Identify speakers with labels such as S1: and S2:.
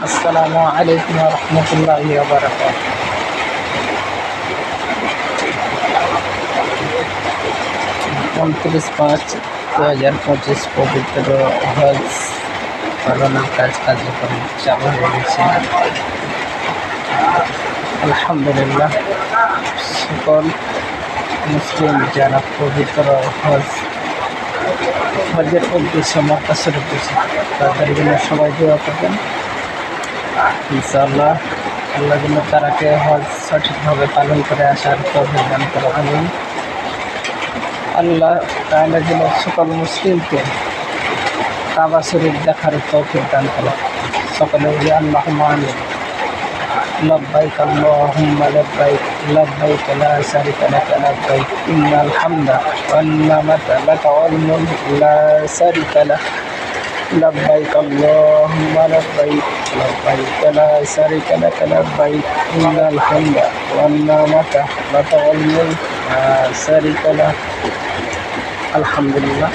S1: আসসালামু আলাইকুম ওয়া রাহমাতুল্লাহি ওয়া বারাকাতুহু। 29/5/2025 পবিত্র হজ পালনের কার্যক্রম চালু হয়ে গেছে। আলহামদুলিল্লাহ, সকল মুসলিম যারা পবিত্র হজের উদ্দেশ্যে মক্কা শরীফ গেছে তাদের জন্য সবাই দোয়া করবেন। ইনশাআল্লাহ আল্লাহ যেন তারাকে হজ সঠিকভাবে পালন করে আসার তৌফিক দান করে। আমিন। আল্লাহ তাআলা যেন সকল মুসলিমকে কাবা শরীফ দেখার তৌফিক দান করে। সকলে বলি আল্লাহুম্মা আমিন। লব্বাইক আল্লাহুম্মা লব্বাইক, লব্বাইক লা শারীকা লাক লব্বাইক, ইন্নাল হামদা ওয়ান নি'মাতা লাকা ওয়াল মুলক লা শারীকা লাক। لبيك اللهم لبيك، لبيك لا شريك لك لبيك، إن الحمد والنعمة لك والملك لا شريك لك। الحمد لله।